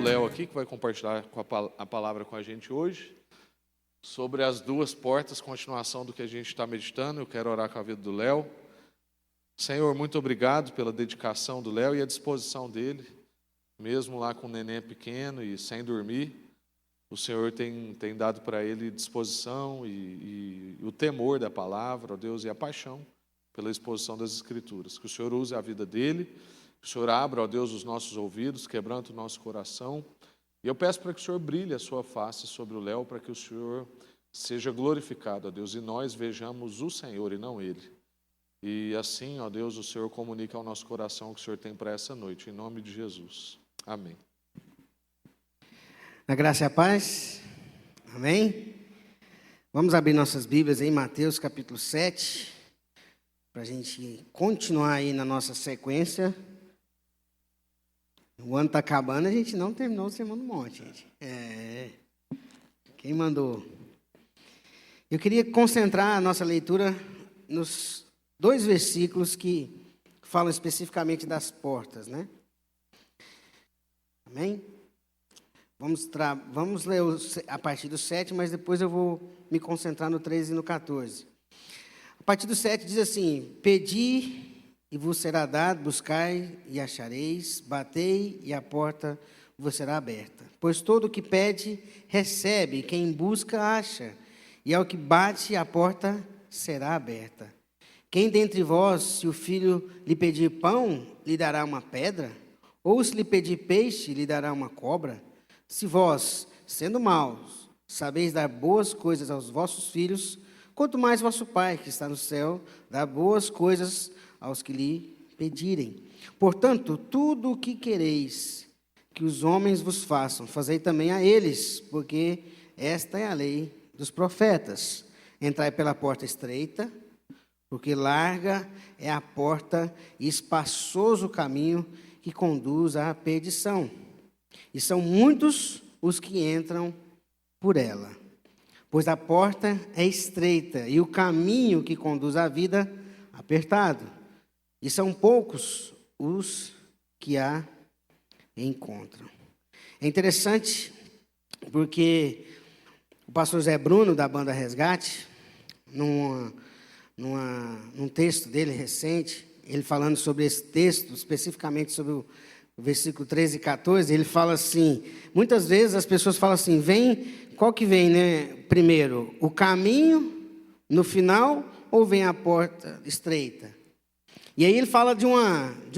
Léo aqui, que vai compartilhar a palavra com a gente hoje, sobre as duas portas, continuação do que a gente está meditando. Eu quero orar com a vida do Léo. Senhor, muito obrigado pela dedicação do Léo e a disposição dele, mesmo lá com o neném pequeno e sem dormir. O Senhor tem dado para ele disposição e o temor da palavra, ó Deus, e a paixão pela exposição das Escrituras. Que o Senhor use a vida dele, que o Senhor abra, ó Deus, os nossos ouvidos, quebrante o nosso coração. E eu peço para que o Senhor brilhe a sua face sobre o Léo, para que o Senhor seja glorificado, ó Deus, e nós vejamos o Senhor e não ele. E assim, ó Deus, o Senhor comunica ao nosso coração o que o Senhor tem para essa noite, em nome de Jesus. Amém. Na graça e a paz. Amém? Vamos abrir nossas Bíblias em Mateus capítulo 7, para a gente continuar aí na nossa sequência. O ano está acabando, a gente não terminou o Sermão do Monte, gente. Quem mandou? Eu queria concentrar a nossa leitura nos dois versículos que falam especificamente das portas, né? Amém? Vamos ler a partir do 7, mas depois eu vou me concentrar no 13 e no 14. A partir do 7 diz assim: Pedi e vos será dado, buscai e achareis, batei e a porta vos será aberta. Pois todo o que pede, recebe, quem busca, acha, e ao que bate, a porta será aberta. Quem dentre vós, se o filho lhe pedir pão, lhe dará uma pedra? Ou se lhe pedir peixe, lhe dará uma cobra? Se vós, sendo maus, sabeis dar boas coisas aos vossos filhos, quanto mais vosso Pai, que está no céu, dá boas coisas aos que lhe pedirem. Portanto, tudo o que quereis que os homens vos façam, fazei também a eles, porque esta é a lei dos profetas. Entrai pela porta estreita, porque larga é a porta e espaçoso o caminho que conduz à perdição. E são muitos os que entram por ela. Pois a porta é estreita e o caminho que conduz à vida apertado. E são poucos os que a encontram. É interessante porque o pastor Zé Bruno, da banda Resgate, num texto dele recente, ele falando sobre esse texto, especificamente sobre o versículo 13 e 14, ele fala assim, muitas vezes as pessoas falam assim, qual que vem, né, primeiro, o caminho no final ou vem a porta estreita? E aí ele fala de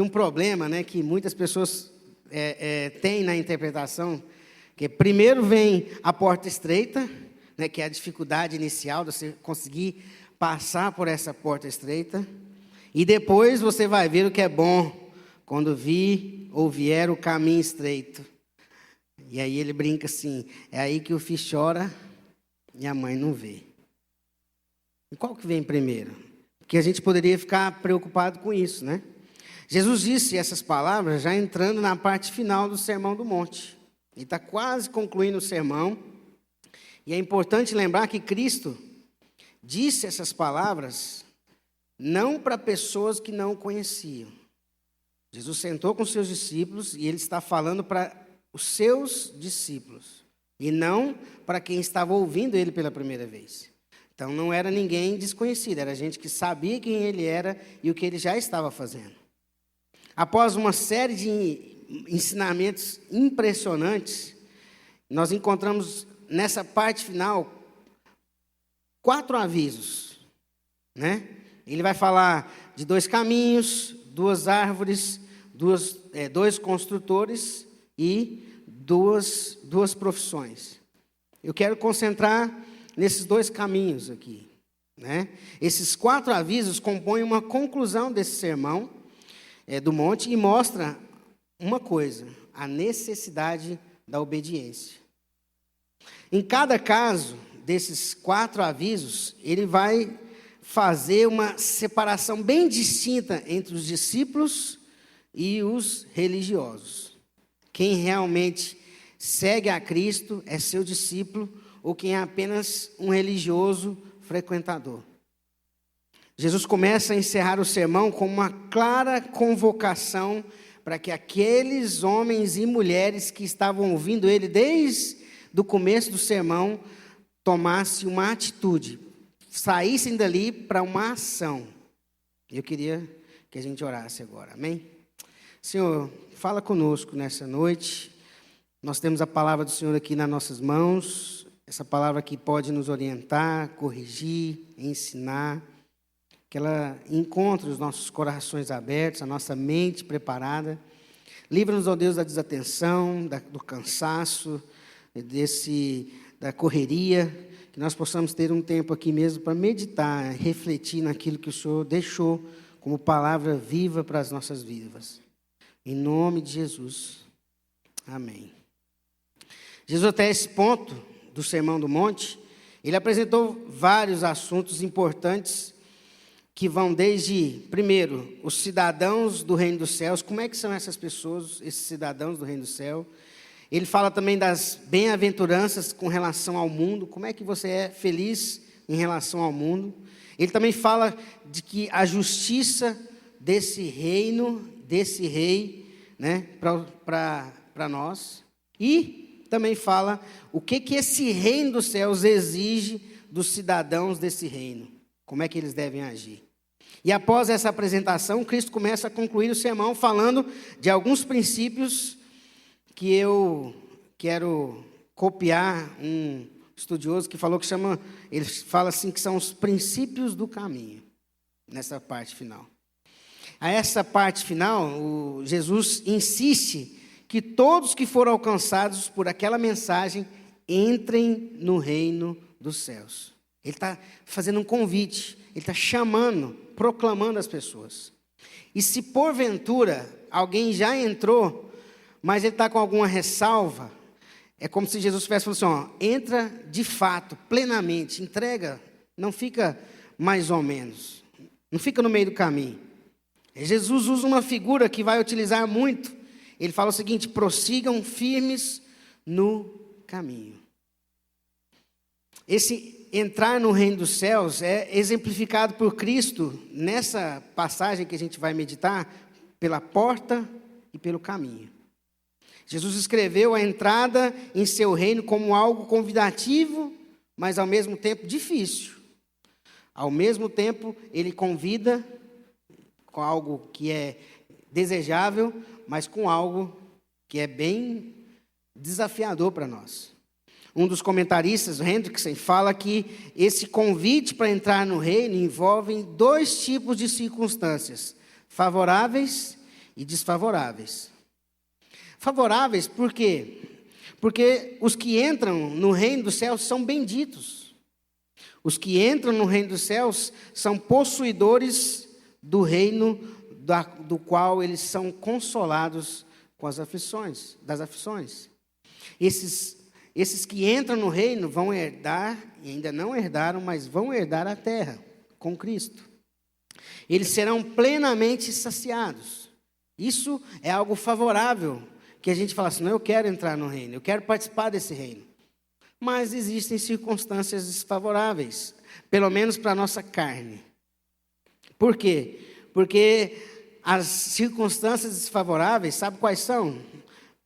um problema, né, que muitas pessoas têm na interpretação, que primeiro vem a porta estreita, né, que é a dificuldade inicial de você conseguir passar por essa porta estreita, e depois você vai ver o que é bom, quando vier o caminho estreito. E aí ele brinca assim, é aí que o filho chora e a mãe não vê. E qual que vem primeiro? Porque a gente poderia ficar preocupado com isso, né? Jesus disse essas palavras já entrando na parte final do Sermão do Monte. Ele está quase concluindo o sermão. E é importante lembrar que Cristo disse essas palavras não para pessoas que não conheciam. Jesus sentou com seus discípulos e ele está falando para os seus discípulos. E não para quem estava ouvindo ele pela primeira vez. Então não era ninguém desconhecido, era gente que sabia quem ele era e o que ele já estava fazendo. Após uma série de ensinamentos impressionantes, nós encontramos nessa parte final 4 avisos, né? Ele vai falar de 2 caminhos, 2 árvores, 2 construtores e duas profissões. Eu quero concentrar nesses 2 caminhos aqui, né? Esses 4 avisos compõem uma conclusão desse sermão do monte e mostra uma coisa, a necessidade da obediência. Em cada caso desses 4 avisos, ele vai fazer uma separação bem distinta entre os discípulos e os religiosos. Quem realmente segue a Cristo é seu discípulo ou quem é apenas um religioso frequentador. Jesus começa a encerrar o sermão com uma clara convocação para que aqueles homens e mulheres que estavam ouvindo ele desde o começo do sermão tomassem uma atitude, saíssem dali para uma ação. Eu queria que a gente orasse agora, amém? Senhor, fala conosco nessa noite. Nós temos a palavra do Senhor aqui nas nossas mãos, essa palavra que pode nos orientar, corrigir, ensinar, que ela encontre os nossos corações abertos, a nossa mente preparada. Livra-nos, ó Deus, da desatenção, do cansaço, da correria, que nós possamos ter um tempo aqui mesmo para meditar, refletir naquilo que o Senhor deixou como palavra viva para as nossas vidas. Em nome de Jesus. Amém. Jesus, até esse ponto do Sermão do Monte, ele apresentou vários assuntos importantes que vão desde, primeiro, os cidadãos do reino dos céus. Como é que são essas pessoas, esses cidadãos do reino do céu? Ele fala também das bem-aventuranças com relação ao mundo. Como é que você é feliz em relação ao mundo? Ele também fala de que a justiça desse reino, desse rei, né, para nós. E também fala o que esse reino dos céus exige dos cidadãos desse reino. Como é que eles devem agir. E após essa apresentação, Cristo começa a concluir o sermão falando de alguns princípios que eu quero copiar um estudioso que falou ele fala assim que são os princípios do caminho, nessa parte final. A essa parte final, Jesus insiste que todos que foram alcançados por aquela mensagem entrem no reino dos céus. Ele está fazendo um convite, ele está chamando, proclamando as pessoas. E se porventura alguém já entrou, mas ele está com alguma ressalva, é como se Jesus estivesse falando assim, entra de fato, plenamente, entrega, não fica mais ou menos, não fica no meio do caminho. Jesus usa uma figura que vai utilizar muito. Ele fala o seguinte, prossigam firmes no caminho. Esse entrar no reino dos céus é exemplificado por Cristo nessa passagem que a gente vai meditar, pela porta e pelo caminho. Jesus escreveu a entrada em seu reino como algo convidativo, mas ao mesmo tempo difícil. Ao mesmo tempo, ele convida com algo que é desejável, mas com algo que é bem desafiador para nós. Um dos comentaristas, Hendrickson, fala que esse convite para entrar no reino envolve dois tipos de circunstâncias, favoráveis e desfavoráveis. Favoráveis por quê? Porque os que entram no reino dos céus são benditos. Os que entram no reino dos céus são possuidores do reino do qual eles são consolados com as aflições, das aflições. Esses que entram no reino vão herdar, e ainda não herdaram, mas vão herdar a terra com Cristo. Eles serão plenamente saciados. Isso é algo favorável, que a gente fala assim, não, eu quero entrar no reino, eu quero participar desse reino. Mas existem circunstâncias desfavoráveis, pelo menos para a nossa carne. Por quê? Porque as circunstâncias desfavoráveis, sabe quais são?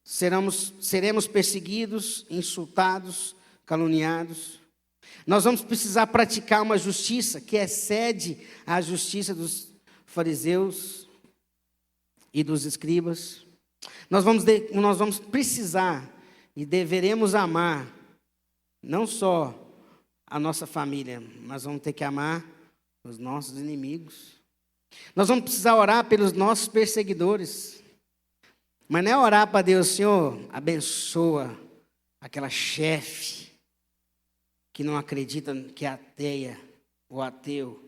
Seremos perseguidos, insultados, caluniados. Nós vamos precisar praticar uma justiça que excede a justiça dos fariseus e dos escribas. Nós vamos precisar e deveremos amar não só a nossa família, mas vamos ter que amar os nossos inimigos. Nós vamos precisar orar pelos nossos perseguidores. Mas não é orar para Deus, Senhor, abençoa aquela chefe que não acredita que é ateia ou ateu.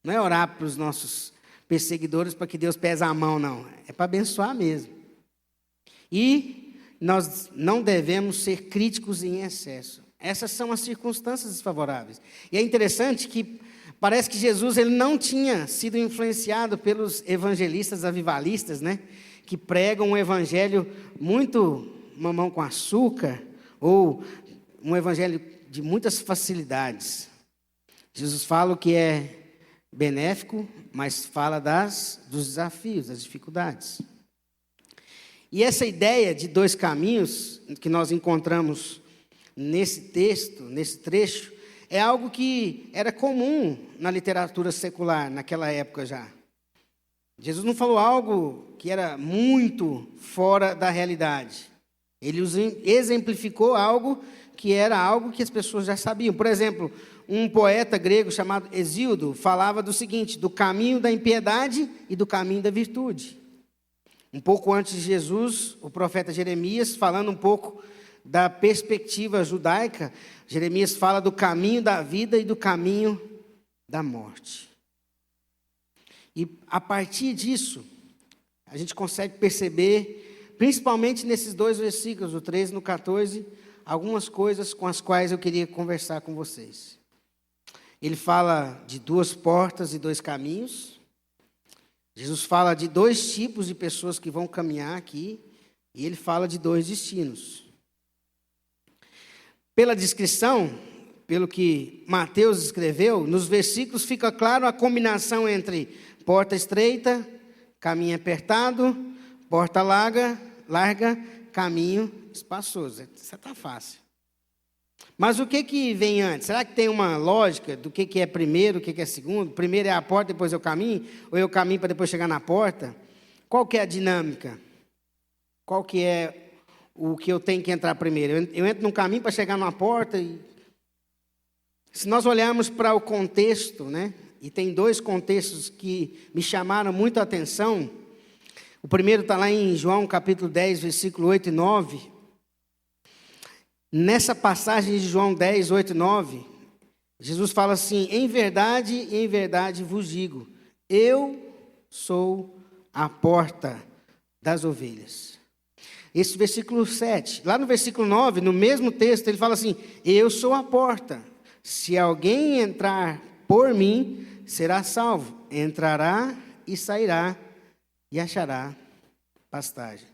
Não é orar para os nossos perseguidores para que Deus pese a mão, não. É para abençoar mesmo. E nós não devemos ser críticos em excesso. Essas são as circunstâncias desfavoráveis. E é interessante que parece que Jesus ele não tinha sido influenciado pelos evangelistas avivalistas, né? Que pregam um evangelho muito mamão com açúcar, ou um evangelho de muitas facilidades. Jesus fala o que é benéfico, mas fala dos desafios, das dificuldades. E essa ideia de dois caminhos que nós encontramos nesse texto, nesse trecho, é algo que era comum na literatura secular naquela época já. Jesus não falou algo que era muito fora da realidade. Ele exemplificou algo que era algo que as pessoas já sabiam. Por exemplo, um poeta grego chamado Hesíodo falava do seguinte: do caminho da impiedade e do caminho da virtude. Um pouco antes de Jesus, o profeta Jeremias, falando um pouco da perspectiva judaica, Jeremias fala do caminho da vida e do caminho da morte. E a partir disso, a gente consegue perceber, principalmente nesses dois versículos, o 13 e no 14, algumas coisas com as quais eu queria conversar com vocês. Ele fala de duas portas e dois caminhos. Jesus fala de dois tipos de pessoas que vão caminhar aqui, e ele fala de dois destinos. Pela descrição, pelo que Mateus escreveu, nos versículos fica claro a combinação entre porta estreita, caminho apertado, porta larga, caminho espaçoso. Isso está fácil. Mas o que vem antes? Será que tem uma lógica do que é primeiro, o que é segundo? Primeiro é a porta, depois é o caminho? Ou é o caminho para depois chegar na porta? Qual que é a dinâmica? Qual que é o que eu tenho que entrar primeiro? Eu entro num caminho para chegar numa porta e... Se nós olharmos para o contexto, né? E tem dois contextos que me chamaram muito a atenção. O primeiro está lá em João capítulo 10, versículo 8 e 9. Nessa passagem de João 10, 8 e 9, Jesus fala assim: em verdade vos digo, eu sou a porta das ovelhas. Esse versículo 7. Lá no versículo 9, no mesmo texto, ele fala assim: eu sou a porta. Se alguém entrar por mim, será salvo. Entrará e sairá e achará pastagem.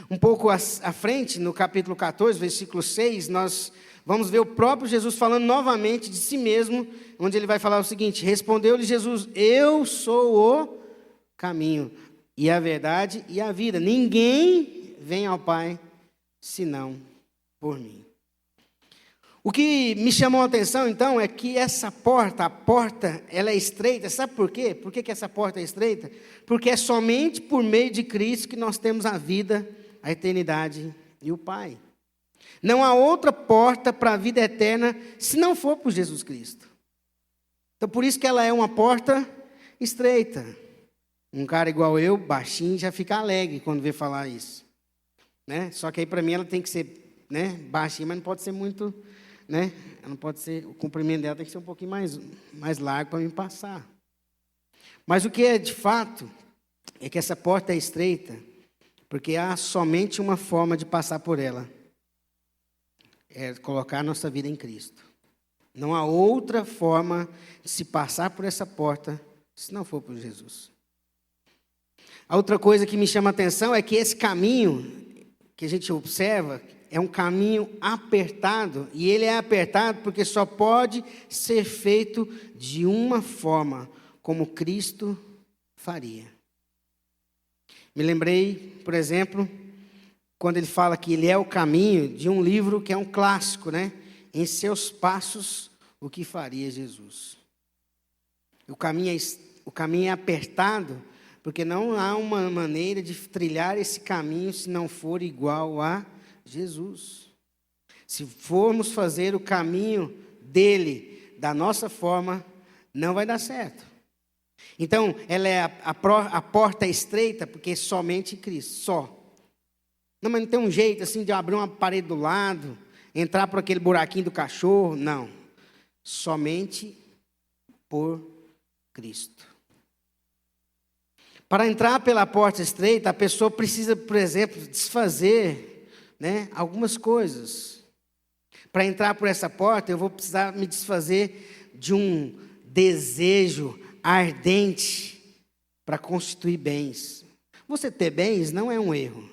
Um pouco à frente, no capítulo 14, versículo 6, nós vamos ver o próprio Jesus falando novamente de si mesmo, onde ele vai falar o seguinte: respondeu-lhe Jesus: eu sou o caminho, e a verdade e a vida. Ninguém vem ao Pai senão por mim. O que me chamou a atenção, então, é que essa porta, a porta, ela é estreita. Sabe por quê? Por que essa porta é estreita? Porque é somente por meio de Cristo que nós temos a vida, a eternidade e o Pai. Não há outra porta para a vida eterna se não for por Jesus Cristo. Então, por isso que ela é uma porta estreita. Um cara igual eu, baixinho, já fica alegre quando vê falar isso. Né? Só que aí, para mim, ela tem que ser, né, baixinha, mas não pode ser muito... Né? Ela não pode ser, o comprimento dela tem que ser um pouquinho mais largo para me passar. Mas o que é de fato é que essa porta é estreita, porque há somente uma forma de passar por ela: é colocar a nossa vida em Cristo. Não há outra forma de se passar por essa porta se não for por Jesus. A outra coisa que me chama a atenção é que esse caminho que a gente observa é um caminho apertado, e ele é apertado porque só pode ser feito de uma forma, como Cristo faria. Me lembrei, por exemplo, quando ele fala que ele é o caminho, de um livro que é um clássico, né? Em seus passos, o que faria Jesus. O caminho é apertado, porque não há uma maneira de trilhar esse caminho se não for igual a Jesus. Se formos fazer o caminho dele da nossa forma, não vai dar certo. Então, ela é a porta estreita, porque somente Cristo, só. Não, mas não tem um jeito assim de abrir uma parede do lado, entrar por aquele buraquinho do cachorro, não. Somente por Cristo. Para entrar pela porta estreita, a pessoa precisa, por exemplo, desfazer, né, algumas coisas. Para entrar por essa porta, eu vou precisar me desfazer de um desejo ardente para constituir bens. Você ter bens não é um erro,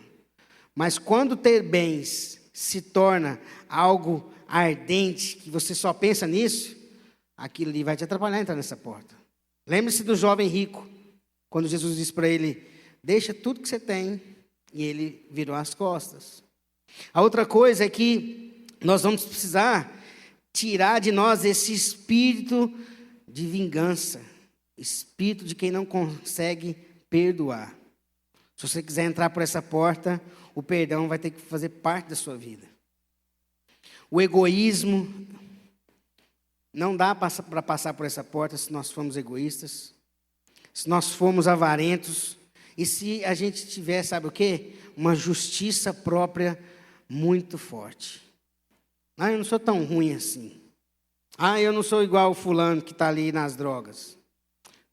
mas quando ter bens se torna algo ardente, que você só pensa nisso, aquilo ali vai te atrapalhar a entrar nessa porta. Lembre-se do jovem rico, quando Jesus disse para ele: deixa tudo que você tem E ele virou as costas. A outra coisa é que nós vamos precisar tirar de nós esse espírito de vingança, espírito de quem não consegue perdoar. Se você quiser entrar por essa porta, o perdão vai ter que fazer parte da sua vida. O egoísmo, não dá para passar por essa porta se nós formos egoístas, se nós formos avarentos, e se a gente tiver, sabe o quê? Uma justiça própria muito forte. Eu não sou tão ruim assim. Eu não sou igual o fulano que está ali nas drogas.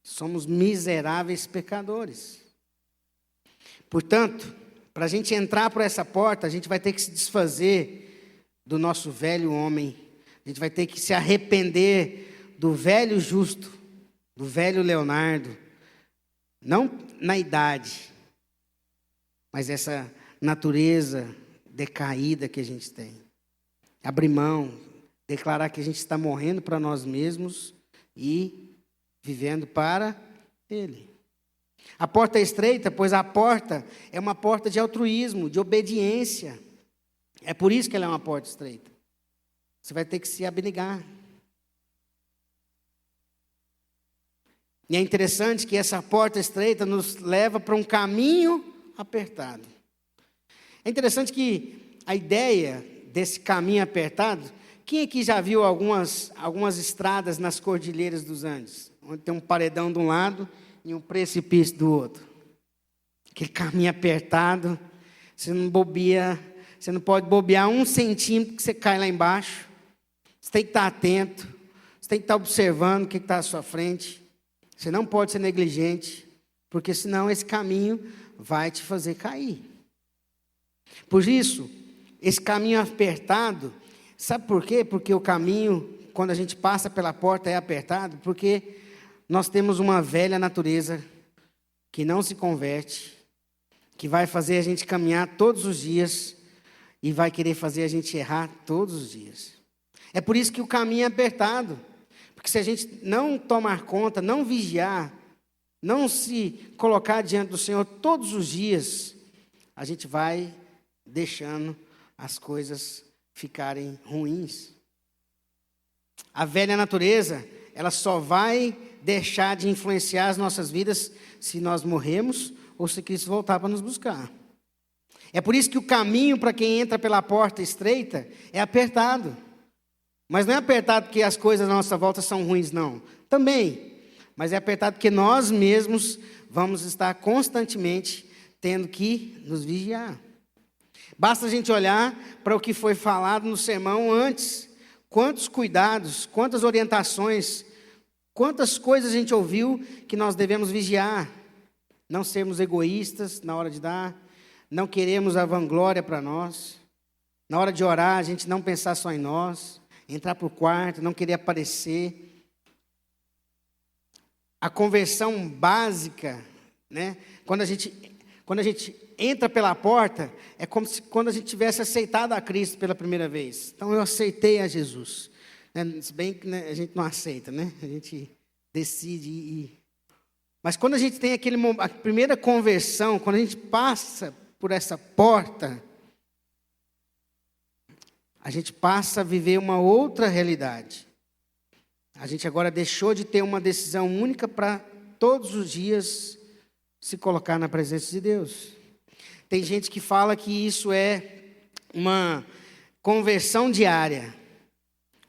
Somos miseráveis pecadores. Portanto, para a gente entrar por essa porta, a gente vai ter que se desfazer do nosso velho homem. A gente vai ter que se arrepender do velho justo, do velho Leonardo. Não na idade, mas essa natureza decaída que a gente tem. Abrir mão, declarar que a gente está morrendo para nós mesmos e vivendo para Ele. A porta é estreita, pois a porta é uma porta de altruísmo, de obediência. É por isso que ela é uma porta estreita. Você vai ter que se abnegar. E é interessante que essa porta estreita nos leva para um caminho apertado. É interessante que a ideia desse caminho apertado, quem aqui já viu algumas estradas nas cordilheiras dos Andes? Onde tem um paredão de um lado e um precipício do outro. Aquele caminho apertado, você não pode bobear 1 centímetro que você cai lá embaixo. Você tem que estar atento, você tem que estar observando o que está à sua frente. Você não pode ser negligente, porque senão esse caminho vai te fazer cair. Por isso, esse caminho apertado, sabe por quê? Porque o caminho, quando a gente passa pela porta, é apertado, porque nós temos uma velha natureza que não se converte, que vai fazer a gente caminhar todos os dias e vai querer fazer a gente errar todos os dias. É por isso que o caminho é apertado. Porque se a gente não tomar conta, não vigiar, não se colocar diante do Senhor todos os dias, a gente vai deixando as coisas ficarem ruins. A velha natureza, ela só vai deixar de influenciar as nossas vidas se nós morrermos ou se Cristo voltar para nos buscar. É por isso que o caminho para quem entra pela porta estreita é apertado. Mas não é apertado porque as coisas à nossa volta são ruins, não. Também. Mas é apertado porque nós mesmos vamos estar constantemente tendo que nos vigiar. Basta a gente olhar para o que foi falado no sermão antes. Quantos cuidados, quantas orientações, quantas coisas a gente ouviu que nós devemos vigiar. Não sermos egoístas na hora de dar. Não queremos a vanglória para nós. Na hora de orar, a gente não pensar só em nós. Entrar para o quarto, não querer aparecer. A conversão básica, né? Quando a gente entra pela porta, é como se quando a gente tivesse aceitado a Cristo pela primeira vez. Então eu aceitei a Jesus. Se bem que, né, a gente não aceita, né? A gente decide ir. Mas quando a gente tem a primeira conversão, quando a gente passa por essa porta, a gente passa a viver uma outra realidade. A gente agora deixou de ter uma decisão única para todos os dias se colocar na presença de Deus. Tem gente que fala que isso é uma conversão diária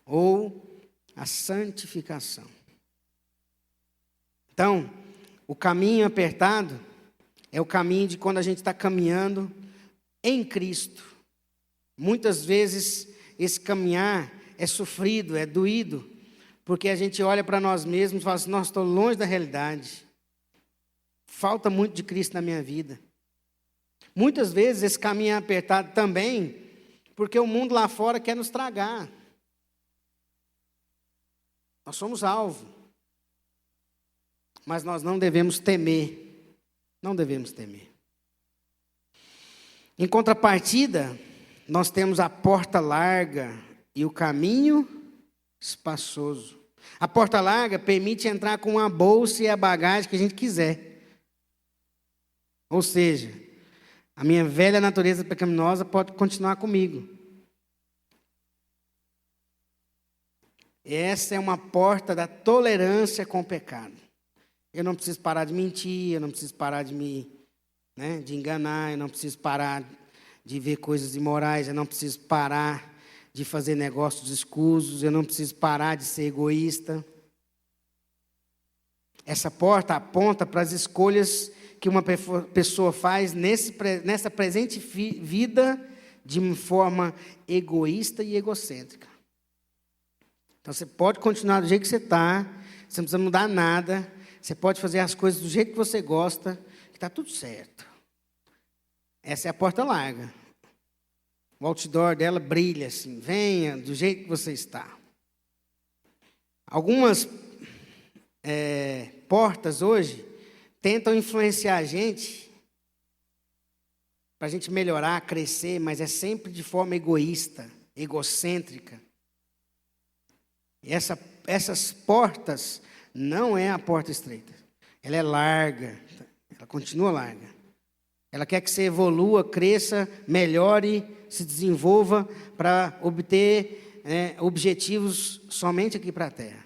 ou a santificação. Então, o caminho apertado é o caminho de quando a gente está caminhando em Cristo. Muitas vezes esse caminhar é sofrido, é doído, porque a gente olha para nós mesmos e fala assim, nossa, estou longe da realidade. Falta muito de Cristo na minha vida. Muitas vezes esse caminho é apertado também, porque o mundo lá fora quer nos tragar. Nós somos alvo. Mas nós não devemos temer. Não devemos temer. Em contrapartida, nós temos a porta larga e o caminho espaçoso. A porta larga permite entrar com a bolsa e a bagagem que a gente quiser. Ou seja, A minha velha natureza pecaminosa pode continuar comigo. Essa é uma porta da tolerância com o pecado. Eu não preciso parar de mentir, eu não preciso parar de de enganar, eu não preciso parar de ver coisas imorais, eu não preciso parar de fazer negócios escusos, eu não preciso parar de ser egoísta. Essa porta aponta para as escolhas que uma pessoa faz nessa presente vida de forma egoísta e egocêntrica. Então, você pode continuar do jeito que você está, você não precisa mudar nada, você pode fazer as coisas do jeito que você gosta, que está tudo certo. Essa é a porta larga. O outdoor dela brilha assim, venha do jeito que você está. Algumas portas hoje tentam influenciar a gente para a gente melhorar, crescer, mas é sempre de forma egoísta, egocêntrica. E essas portas não é a porta estreita. Ela é larga, ela continua larga. Ela quer que você evolua, cresça, melhore, se desenvolva para obter objetivos somente aqui para a Terra.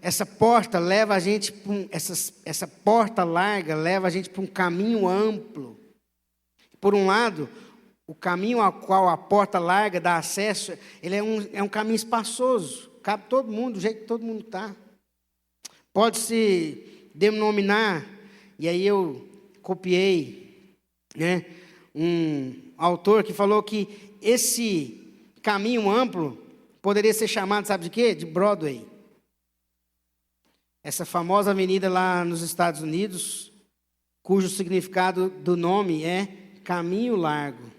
Essa porta leva a gente essa porta larga leva a gente para um caminho amplo. Por um lado, o caminho ao qual a porta larga dá acesso, ele é um caminho espaçoso, cabe todo mundo, do jeito que todo mundo está. Pode-se denominar, e aí eu copiei, um autor que falou que esse caminho amplo poderia ser chamado, sabe de quê? De Broadway. Essa famosa avenida lá nos Estados Unidos, cujo significado do nome é caminho largo.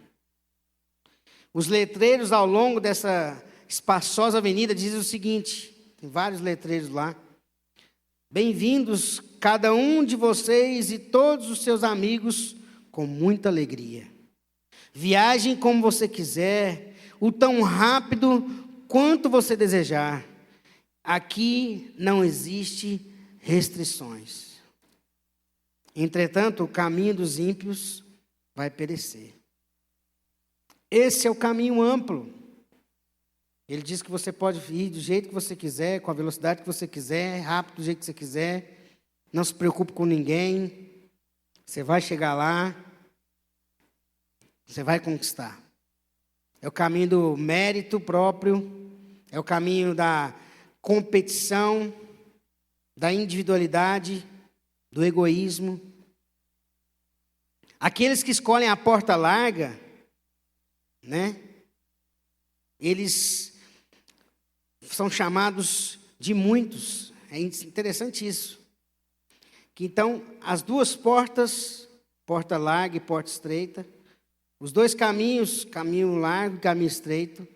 Os letreiros ao longo dessa espaçosa avenida dizem o seguinte, tem vários letreiros lá. Bem-vindos, cada um de vocês e todos os seus amigos, com muita alegria. Viajem como você quiser, o tão rápido quanto você desejar. Aqui não existe restrições. Entretanto, o caminho dos ímpios vai perecer. Esse é o caminho amplo. Ele diz que você pode ir do jeito que você quiser, com a velocidade que você quiser, rápido do jeito que você quiser. Não se preocupe com ninguém. Você vai chegar lá. Você vai conquistar. É o caminho do mérito próprio. É o caminho da competição, da individualidade, do egoísmo. Aqueles que escolhem a porta larga, eles são chamados de muitos. É interessante isso. Que então, as duas portas, porta larga e porta estreita, os dois caminhos, caminho largo e caminho estreito.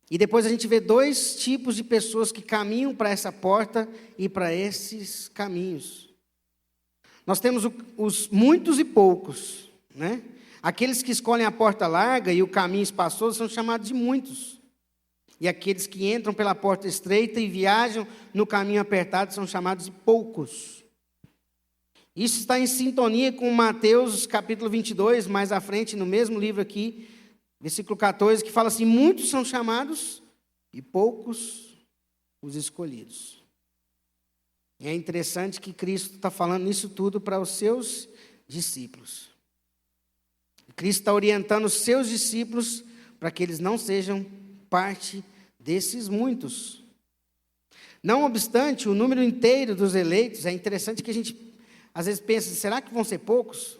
E depois a gente vê dois tipos de pessoas que caminham para essa porta e para esses caminhos. Nós temos os muitos e poucos, Aqueles que escolhem a porta larga e o caminho espaçoso são chamados de muitos. E aqueles que entram pela porta estreita e viajam no caminho apertado são chamados de poucos. Isso está em sintonia com Mateus capítulo 22, mais à frente, no mesmo livro aqui, versículo 14, que fala assim, muitos são chamados e poucos os escolhidos. E é interessante que Cristo está falando isso tudo para os seus discípulos. Cristo está orientando os seus discípulos para que eles não sejam parte desses muitos. Não obstante, o número inteiro dos eleitos, é interessante que a gente às vezes pensa, será que vão ser poucos?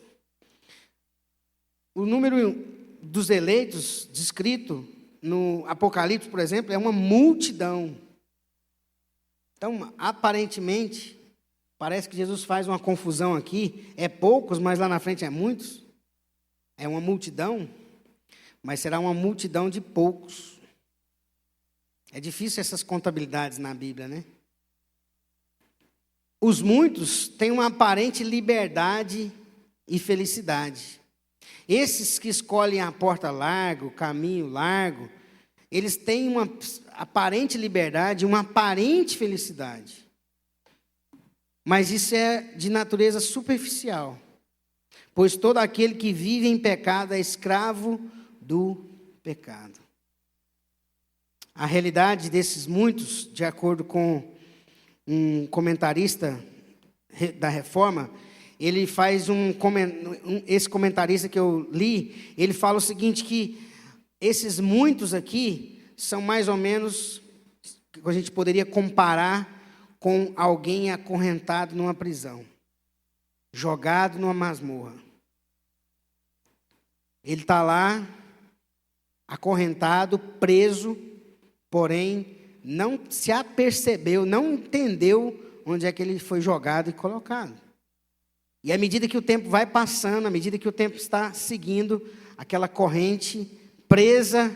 O número dos eleitos descrito no Apocalipse, por exemplo, é uma multidão. Então, aparentemente, parece que Jesus faz uma confusão aqui, é poucos, mas lá na frente é muitos. É uma multidão, mas será uma multidão de poucos. É difícil essas contabilidades na Bíblia, Os muitos têm uma aparente liberdade e felicidade. Esses que escolhem a porta larga, o caminho largo, eles têm uma aparente liberdade, uma aparente felicidade. Mas isso é de natureza superficial. pois todo aquele que vive em pecado é escravo do pecado. A realidade desses muitos, de acordo com um comentarista da Reforma, ele faz esse comentarista que eu li, ele fala o seguinte, que esses muitos aqui são mais ou menos, a gente poderia comparar com alguém acorrentado numa prisão, jogado numa masmorra. Ele está lá, acorrentado, preso, porém não se apercebeu, não entendeu onde é que ele foi jogado e colocado. E à medida que o tempo vai passando, à medida que o tempo está seguindo, aquela corrente presa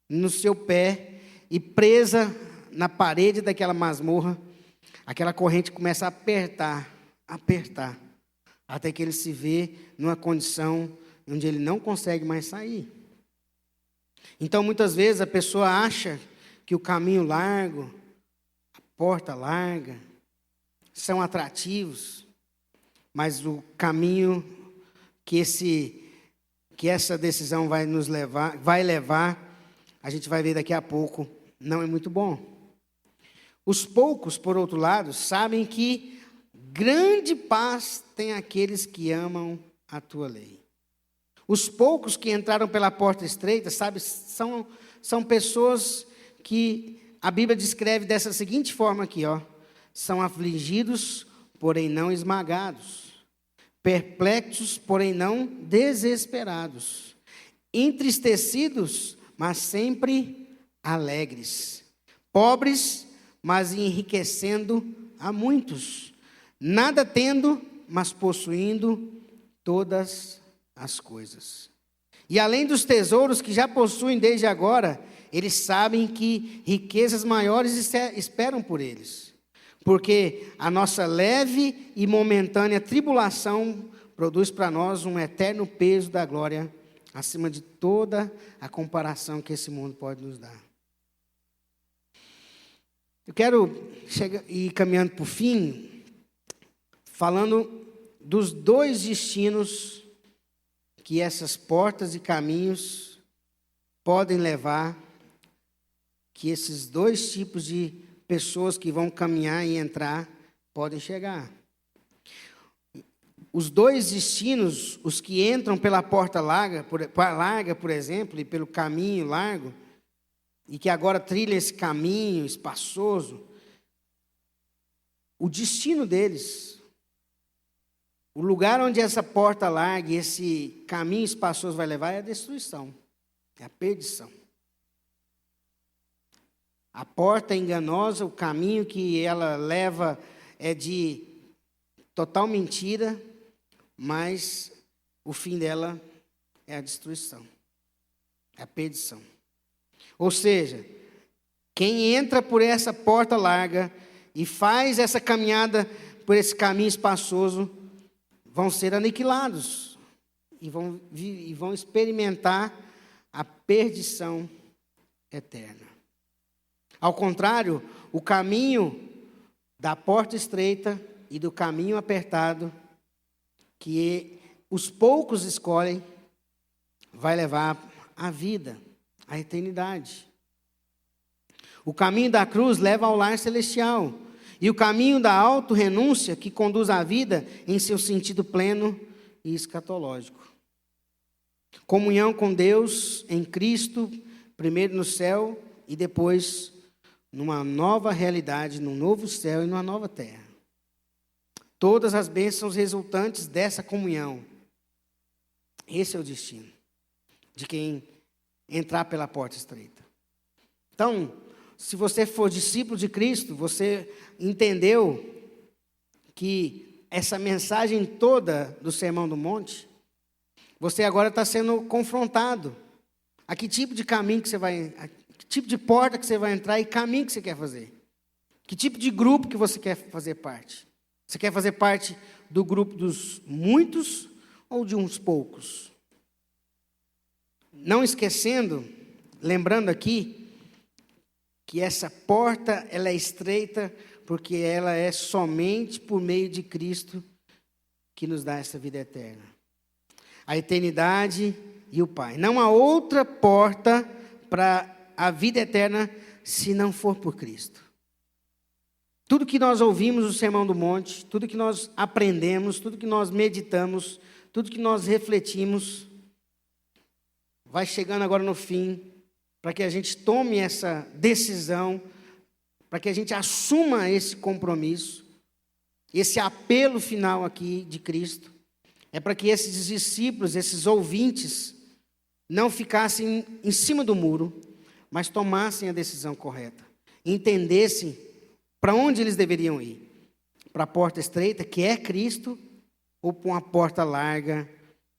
no seu pé e presa na parede daquela masmorra, aquela corrente começa a apertar, até que ele se vê numa condição onde ele não consegue mais sair. Então, muitas vezes, a pessoa acha que o caminho largo, a porta larga, são atrativos, mas o caminho que essa decisão vai levar, a gente vai ver daqui a pouco, não é muito bom. Os poucos, por outro lado, sabem que grande paz tem aqueles que amam a tua lei. Os poucos que entraram pela porta estreita, sabe, são pessoas que a Bíblia descreve dessa seguinte forma aqui, ó. São afligidos, porém não esmagados. Perplexos, porém não desesperados. Entristecidos, mas sempre alegres. Pobres, mas enriquecendo a muitos. Nada tendo, mas possuindo todas as coisas. E além dos tesouros que já possuem desde agora, eles sabem que riquezas maiores esperam por eles. Porque a nossa leve e momentânea tribulação produz para nós um eterno peso da glória, acima de toda a comparação que esse mundo pode nos dar. Eu quero ir caminhando para o fim, falando dos dois destinos que essas portas e caminhos podem levar, que esses dois tipos de pessoas que vão caminhar e entrar podem chegar. Os dois destinos, os que entram pela porta larga, por exemplo, e pelo caminho largo, e que agora trilham esse caminho espaçoso, o destino deles, o lugar onde essa porta larga e esse caminho espaçoso vai levar é a destruição, é a perdição. A porta é enganosa, o caminho que ela leva é de total mentira, mas o fim dela é a destruição, é a perdição. Ou seja, quem entra por essa porta larga e faz essa caminhada por esse caminho espaçoso, vão ser aniquilados e vão experimentar a perdição eterna. Ao contrário, o caminho da porta estreita e do caminho apertado, que os poucos escolhem, vai levar à vida, à eternidade. O caminho da cruz leva ao lar celestial, e o caminho da auto-renúncia, que conduz à vida em seu sentido pleno e escatológico. Comunhão com Deus em Cristo, primeiro no céu e depois numa nova realidade, num novo céu e numa nova terra. Todas as bênçãos resultantes dessa comunhão. Esse é o destino de quem entrar pela porta estreita. Então, se você for discípulo de Cristo, você entendeu que essa mensagem toda do Sermão do Monte, você agora está sendo confrontado. A que tipo de caminho que você vai, a que tipo de porta que você vai entrar e caminho que você quer fazer. Que tipo de grupo que você quer fazer parte. Você quer fazer parte do grupo dos muitos ou de uns poucos? Não esquecendo, lembrando aqui, que essa porta ela é estreita porque ela é somente por meio de Cristo que nos dá essa vida eterna. a eternidade e o Pai. Não há outra porta para a vida eterna se não for por Cristo. Tudo que nós ouvimos no Sermão do Monte, tudo que nós aprendemos, tudo que nós meditamos, tudo que nós refletimos, vai chegando agora no fim, para que a gente tome essa decisão, para que a gente assuma esse compromisso, esse apelo final aqui de Cristo, é para que esses discípulos, esses ouvintes, não ficassem em cima do muro, mas tomassem a decisão correta, entendessem para onde eles deveriam ir, para a porta estreita, que é Cristo, ou para uma porta larga,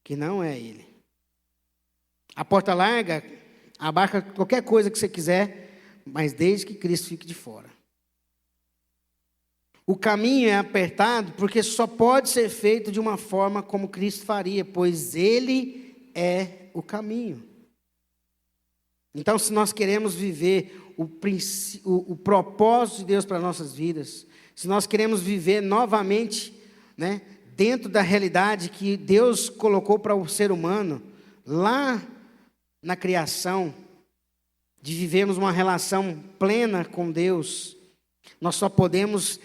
que não é Ele. A porta larga abarca qualquer coisa que você quiser, mas desde que Cristo fique de fora. O caminho é apertado porque só pode ser feito de uma forma como Cristo faria, pois Ele é o caminho. Então, se nós queremos viver o propósito de Deus para nossas vidas, se nós queremos viver novamente, né, dentro da realidade que Deus colocou para o ser humano, lá na criação, de vivermos uma relação plena com Deus, nós só podemos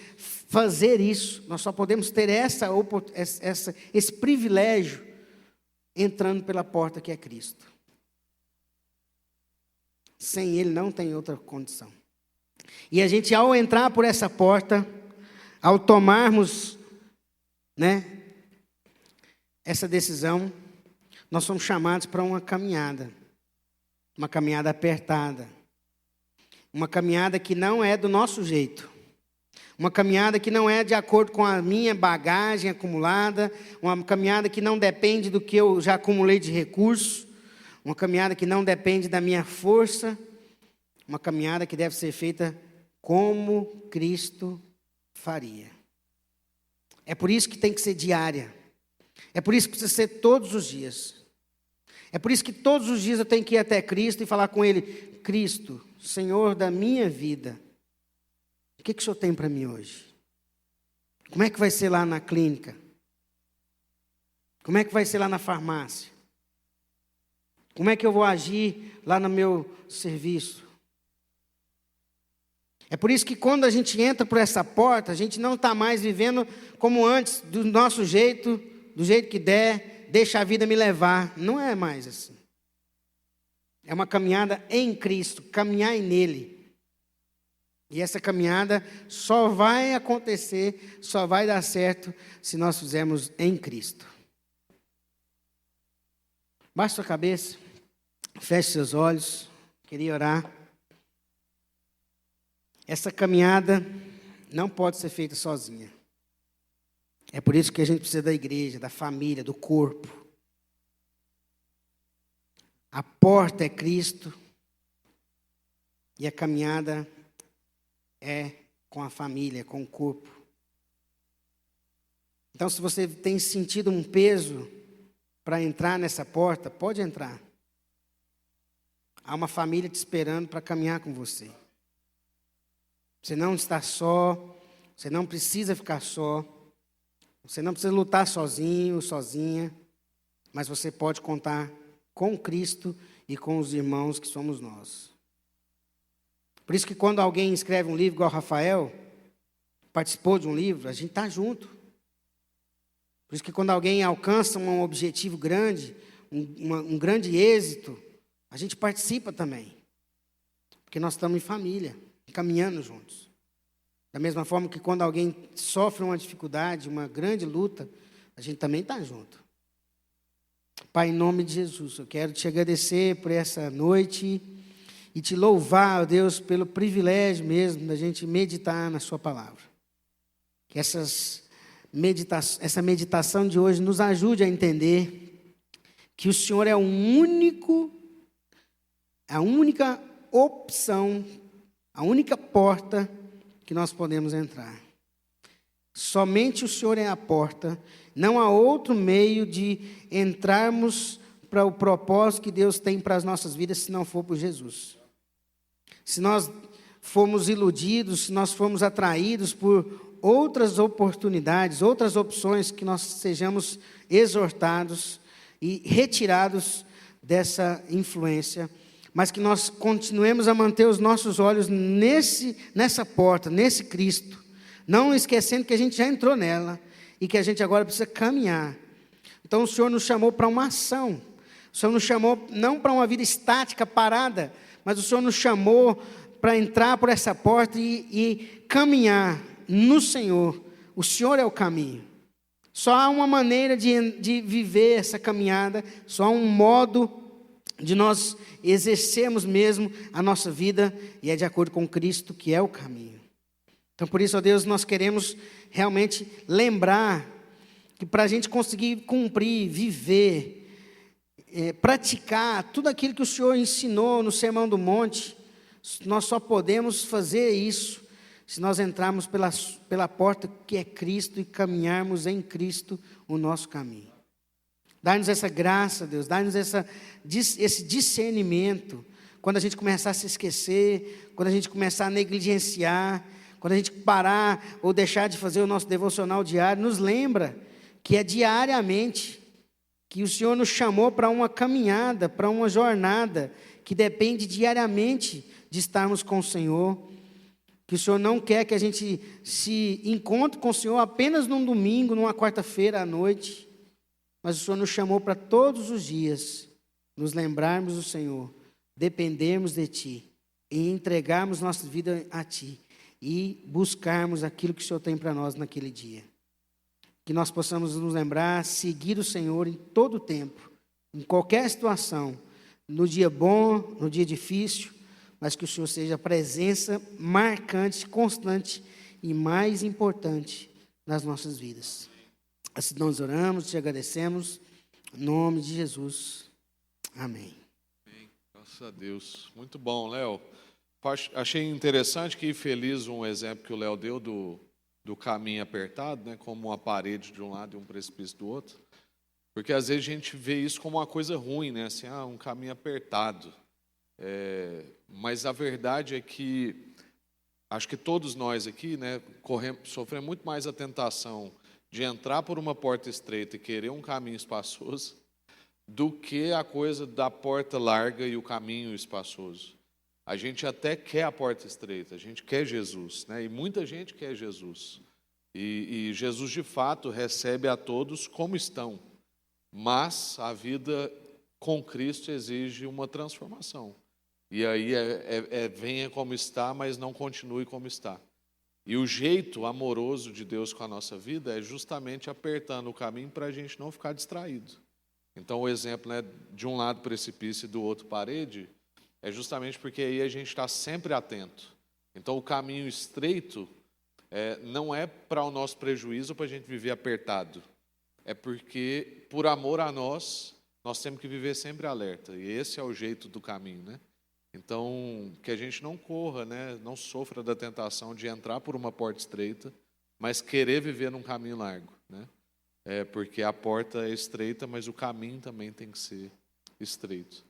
fazer isso, nós só podemos ter esse privilégio entrando pela porta que é Cristo. Sem Ele não tem outra condição. E a gente, ao entrar por essa porta, ao tomarmos, né, essa decisão, nós somos chamados para uma caminhada apertada, uma caminhada que não é do nosso jeito, uma caminhada que não é de acordo com a minha bagagem acumulada, uma caminhada que não depende do que eu já acumulei de recursos, uma caminhada que não depende da minha força, uma caminhada que deve ser feita como Cristo faria. É por isso que tem que ser diária. É por isso que precisa ser todos os dias. É por isso que todos os dias eu tenho que ir até Cristo e falar com Ele: Cristo, Senhor da minha vida, o que o Senhor tem para mim hoje? Como é que vai ser lá na clínica? Como é que vai ser lá na farmácia? Como é que eu vou agir lá no meu serviço? É por isso que quando a gente entra por essa porta, a gente não está mais vivendo como antes, do nosso jeito, do jeito que der, deixa a vida me levar. Não é mais assim. É uma caminhada em Cristo, caminhar nele. E essa caminhada só vai acontecer, só vai dar certo se nós fizermos em Cristo. Baixe sua cabeça, feche seus olhos, queria orar. Essa caminhada não pode ser feita sozinha. É por isso que a gente precisa da igreja, da família, do corpo. A porta é Cristo e a caminhada é com a família, com o corpo. Então, se você tem sentido um peso para entrar nessa porta, pode entrar. Há uma família te esperando para caminhar com você. Você não está só, você não precisa ficar só, você não precisa lutar sozinho, sozinha, mas você pode contar com Cristo e com os irmãos que somos nós. Por isso que quando alguém escreve um livro igual o Rafael, participou de um livro, a gente está junto. Por isso que quando alguém alcança um objetivo grande, um grande êxito, a gente participa também. Porque nós estamos em família, caminhando juntos. Da mesma forma que quando alguém sofre uma dificuldade, uma grande luta, a gente também está junto. Pai, em nome de Jesus, eu quero te agradecer por essa noite e te louvar, ó Deus, pelo privilégio mesmo da gente meditar na sua palavra. Que essa meditação de hoje nos ajude a entender que o Senhor é a única opção, a única porta que nós podemos entrar. Somente o Senhor é a porta, não há outro meio de entrarmos para o propósito que Deus tem para as nossas vidas se não for por Jesus. Se nós formos iludidos, se nós formos atraídos por outras oportunidades, outras opções, que nós sejamos exortados e retirados dessa influência, mas que nós continuemos a manter os nossos olhos nessa porta, nesse Cristo, não esquecendo que a gente já entrou nela e que a gente agora precisa caminhar. Então o Senhor nos chamou para uma ação, o Senhor nos chamou não para uma vida estática, parada, mas o Senhor nos chamou para entrar por essa porta e caminhar no Senhor. O Senhor é o caminho. Só há uma maneira de viver essa caminhada, só há um modo de nós exercermos mesmo a nossa vida, e é de acordo com Cristo, que é o caminho. Então, por isso, ó Deus, nós queremos realmente lembrar que para a gente conseguir cumprir, viver, praticar tudo aquilo que o Senhor ensinou no Sermão do Monte, nós só podemos fazer isso se nós entrarmos pela porta que é Cristo e caminharmos em Cristo o nosso caminho. Dá-nos essa graça, Deus, dá-nos esse discernimento, quando a gente começar a se esquecer, quando a gente começar a negligenciar, quando a gente parar ou deixar de fazer o nosso devocional diário, nos lembra que é diariamente, que o Senhor nos chamou para uma caminhada, para uma jornada, que depende diariamente de estarmos com o Senhor, que o Senhor não quer que a gente se encontre com o Senhor apenas num domingo, numa quarta-feira à noite, mas o Senhor nos chamou para todos os dias nos lembrarmos do Senhor, dependermos de Ti e entregarmos nossa vida a Ti e buscarmos aquilo que o Senhor tem para nós naquele dia. Que nós possamos nos lembrar, seguir o Senhor em todo o tempo, em qualquer situação, no dia bom, no dia difícil, mas que o Senhor seja a presença marcante, constante e mais importante nas nossas vidas. Assim nós oramos, te agradecemos, em nome de Jesus. Amém. Amém. Graças a Deus. Muito bom, Léo. Achei interessante que feliz um exemplo que o Léo deu do caminho apertado, né, como uma parede de um lado e um precipício do outro. Porque às vezes a gente vê isso como uma coisa ruim, né? Assim, um caminho apertado. Mas a verdade é que acho que todos nós aqui, né, sofremos muito mais a tentação de entrar por uma porta estreita e querer um caminho espaçoso do que a coisa da porta larga e o caminho espaçoso. A gente até quer a porta estreita, a gente quer Jesus, né? E muita gente quer Jesus. E Jesus, de fato, recebe a todos como estão. Mas a vida com Cristo exige uma transformação. E aí venha como está, mas não continue como está. E o jeito amoroso de Deus com a nossa vida é justamente apertando o caminho para a gente não ficar distraído. Então, o exemplo, né, de um lado precipício e do outro parede, é justamente porque aí a gente está sempre atento. Então, o caminho estreito não é para o nosso prejuízo, para a gente viver apertado. É porque, por amor a nós temos que viver sempre alerta. E esse é o jeito do caminho, né? Então, que a gente não corra, né, não sofra da tentação de entrar por uma porta estreita, mas querer viver num caminho largo, né? Porque a porta é estreita, mas o caminho também tem que ser estreito.